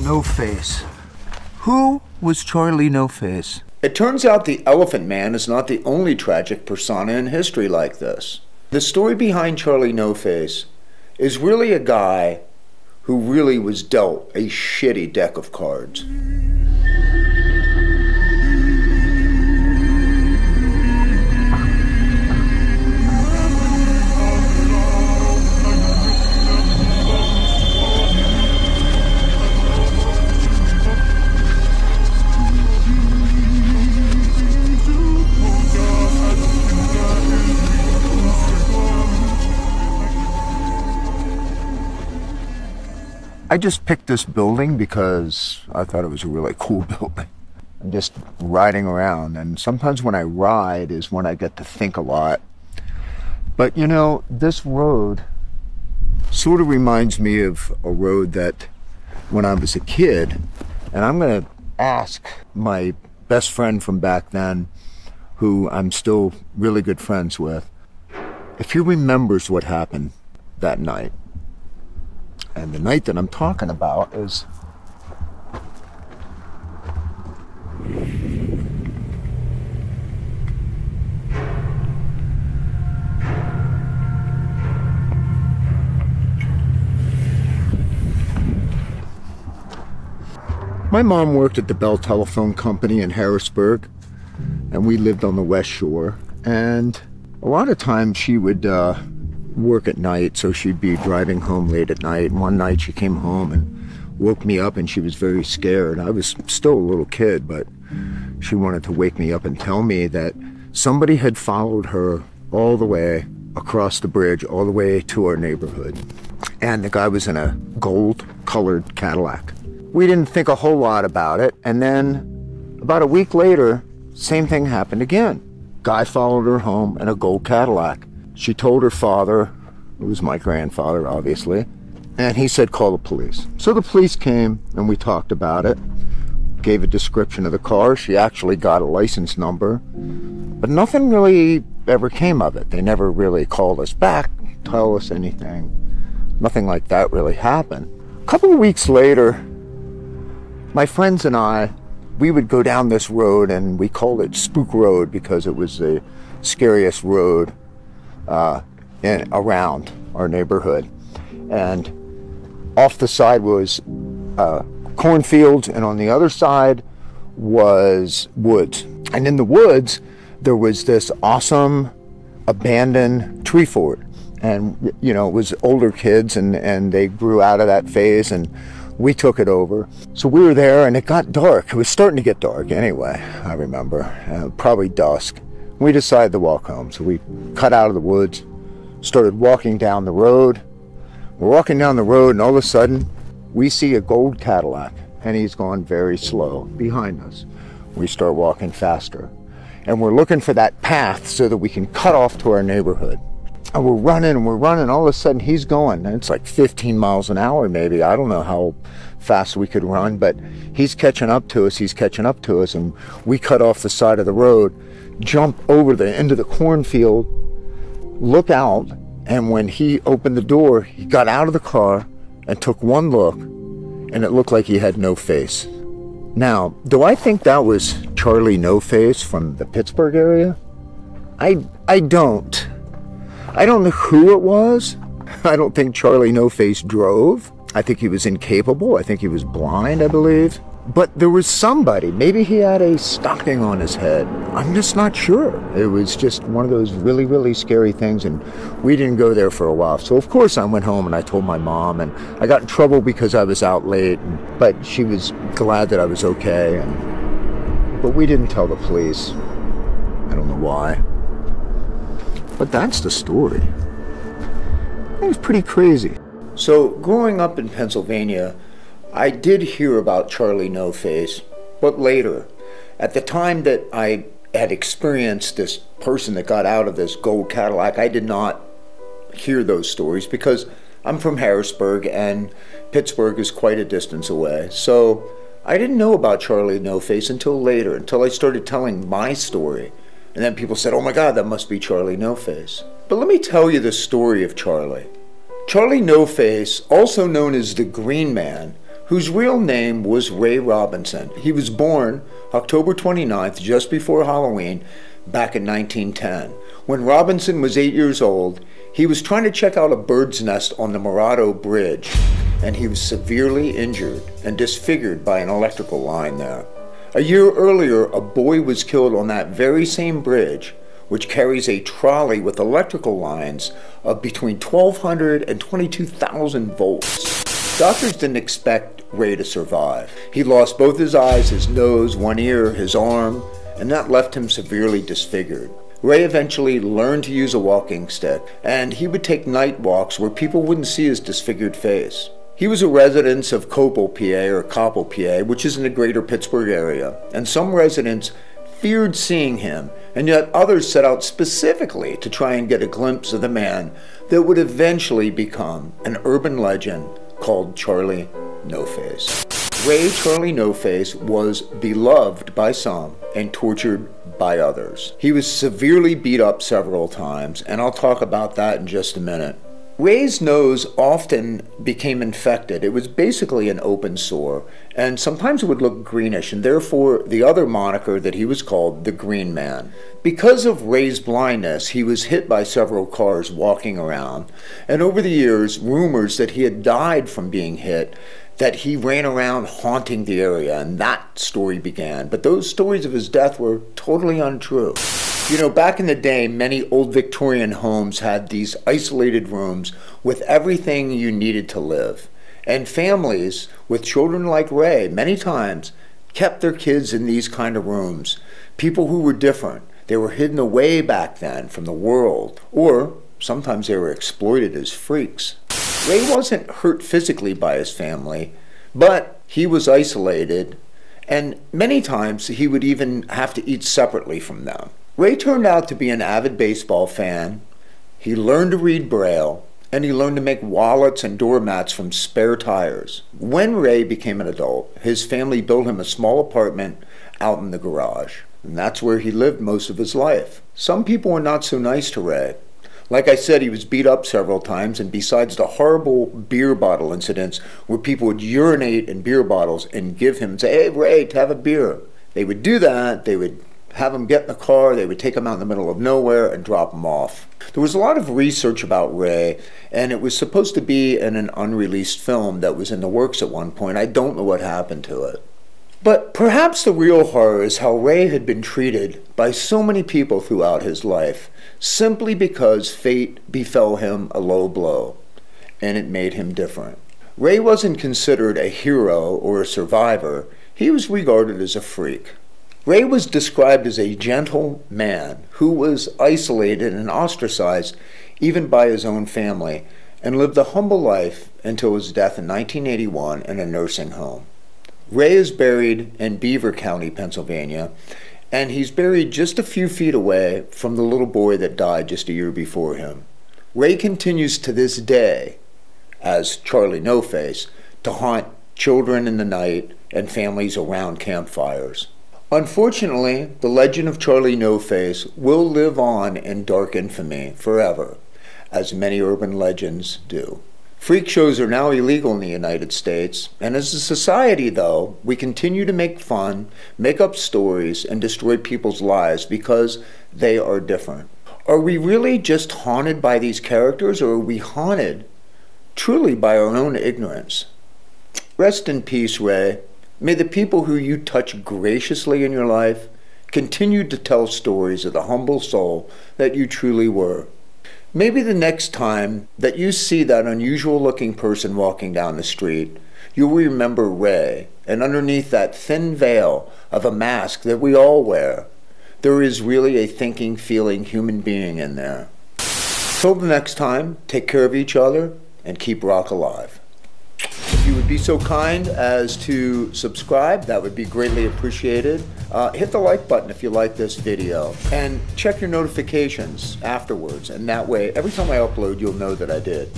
No Face. Who was Charlie No Face? It turns out the Elephant Man is not the only tragic persona in history like this. The story behind Charlie No Face is really a guy who really was dealt a shitty deck of cards. I just picked this building because I thought it was a really cool building. I'm just riding around, and sometimes when I ride is when I get to think a lot. But you know, this road sort of reminds me of a road that when I was a kid, and I'm going to ask my best friend from back then, who I'm still really good friends with, if he remembers what happened that night. And the night that I'm talking about is my mom worked at the Bell Telephone Company in Harrisburg, and we lived on the West Shore, and a lot of times she would work at night, so she'd be driving home late at night. And one night she came home and woke me up, and she was very scared. I was still a little kid, but she wanted to wake me up and tell me that somebody had followed her all the way across the bridge, all the way to our neighborhood. And the guy was in a gold-colored Cadillac. We didn't think a whole lot about it, and then about a week later, same thing happened again. Guy followed her home in a gold Cadillac. She told her father, who was my grandfather, obviously, and he said, call the police. So the police came, and we talked about it, gave a description of the car. She actually got a license number, but nothing really ever came of it. They never really called us back, tell us anything. Nothing like that really happened. A couple of weeks later, my friends and I, we would go down this road, and we called it Spook Road because it was the scariest road around our neighborhood. And off the side was cornfields, and on the other side was woods. And in the woods, there was this awesome abandoned tree fort. And, you know, it was older kids, and they grew out of that phase, and we took it over. So we were there, and it got dark. It was starting to get dark anyway, I remember, probably dusk. We decided to walk home, so we cut out of the woods, started walking down the road. We're walking down the road, and all of a sudden, we see a gold Cadillac, and he's going very slow behind us. We start walking faster, and we're looking for that path so that we can cut off to our neighborhood. And we're running, all of a sudden he's going, and it's like 15 miles an hour maybe. I don't know how fast we could run, but he's catching up to us, and we cut off the side of the road, jump over the end of the cornfield, look out, and when he opened the door, he got out of the car and took one look, and it looked like he had no face. Now, do I think that was Charlie No Face from the Pittsburgh area? I don't. I don't know who it was. I don't think Charlie No Face drove. I think he was incapable. I think he was blind, I believe. But there was somebody. Maybe he had a stocking on his head. I'm just not sure. It was just one of those really, really scary things, and we didn't go there for a while. So, of course, I went home and I told my mom, and I got in trouble because I was out late, but she was glad that I was okay. But we didn't tell the police. I don't know why. But that's the story. It was pretty crazy. So, growing up in Pennsylvania, I did hear about Charlie No Face, but later. At the time that I had experienced this person that got out of this gold Cadillac, I did not hear those stories because I'm from Harrisburg and Pittsburgh is quite a distance away. So I didn't know about Charlie No Face until later, until I started telling my story. And then people said, oh my God, that must be Charlie No Face. But let me tell you the story of Charlie. Charlie No Face, also known as the Green Man, whose real name was Ray Robinson. He was born October 29th, just before Halloween, back in 1910. When Robinson was 8 years old, he was trying to check out a bird's nest on the Murado Bridge, and he was severely injured and disfigured by an electrical line there. A year earlier, a boy was killed on that very same bridge, which carries a trolley with electrical lines of between 1,200 and 22,000 volts. Doctors didn't expect Ray to survive. He lost both his eyes, his nose, one ear, his arm, and that left him severely disfigured. Ray eventually learned to use a walking stick, and he would take night walks where people wouldn't see his disfigured face. He was a resident of Coppell, PA, or Coppell, PA, which is in the greater Pittsburgh area, and some residents feared seeing him, and yet others set out specifically to try and get a glimpse of the man that would eventually become an urban legend called Charlie No Face. Ray Charlie No Face was beloved by some and tortured by others. He was severely beat up several times, and I'll talk about that in just a minute. Ray's nose often became infected. It was basically an open sore, and sometimes it would look greenish, and therefore the other moniker that he was called the Green Man. Because of Ray's blindness, he was hit by several cars walking around, and over the years, rumors that he had died from being hit, that he ran around haunting the area, and that story began. But those stories of his death were totally untrue. You know, back in the day, many old Victorian homes had these isolated rooms with everything you needed to live. And families with children like Ray, many times, kept their kids in these kind of rooms. People who were different. They were hidden away back then from the world. Or sometimes they were exploited as freaks. Ray wasn't hurt physically by his family, but he was isolated, and many times he would even have to eat separately from them. Ray turned out to be an avid baseball fan. He learned to read Braille, and he learned to make wallets and doormats from spare tires. When Ray became an adult, his family built him a small apartment out in the garage, and that's where he lived most of his life. Some people were not so nice to Ray. Like I said, he was beat up several times, and besides the horrible beer bottle incidents where people would urinate in beer bottles and give him and say, "Hey, Ray, have a beer." They would do that. They would have him get in the car. They would take him out in the middle of nowhere and drop him off. There was a lot of research about Ray, and it was supposed to be in an unreleased film that was in the works at one point. I don't know what happened to it. But perhaps the real horror is how Ray had been treated by so many people throughout his life, simply because fate befell him a low blow, and it made him different. Ray wasn't considered a hero or a survivor. He was regarded as a freak. Ray was described as a gentle man who was isolated and ostracized even by his own family, and lived a humble life until his death in 1981 in a nursing home. Ray is buried in Beaver County, Pennsylvania, and he's buried just a few feet away from the little boy that died just a year before him. Ray continues to this day, as Charlie No Face, to haunt children in the night and families around campfires. Unfortunately, the legend of Charlie No Face will live on in dark infamy forever, as many urban legends do. Freak shows are now illegal in the United States, and as a society, though, we continue to make fun, make up stories, and destroy people's lives because they are different. Are we really just haunted by these characters, or are we haunted truly by our own ignorance? Rest in peace, Ray. May the people who you touch graciously in your life continue to tell stories of the humble soul that you truly were. Maybe the next time that you see that unusual looking person walking down the street, you'll remember Ray, and underneath that thin veil of a mask that we all wear, there is really a thinking, feeling human being in there. Till the next time, take care of each other and keep rock alive. If you would be so kind as to subscribe, that would be greatly appreciated. Hit the like button if you like this video, and check your notifications afterwards, and that way every time I upload you'll know that I did.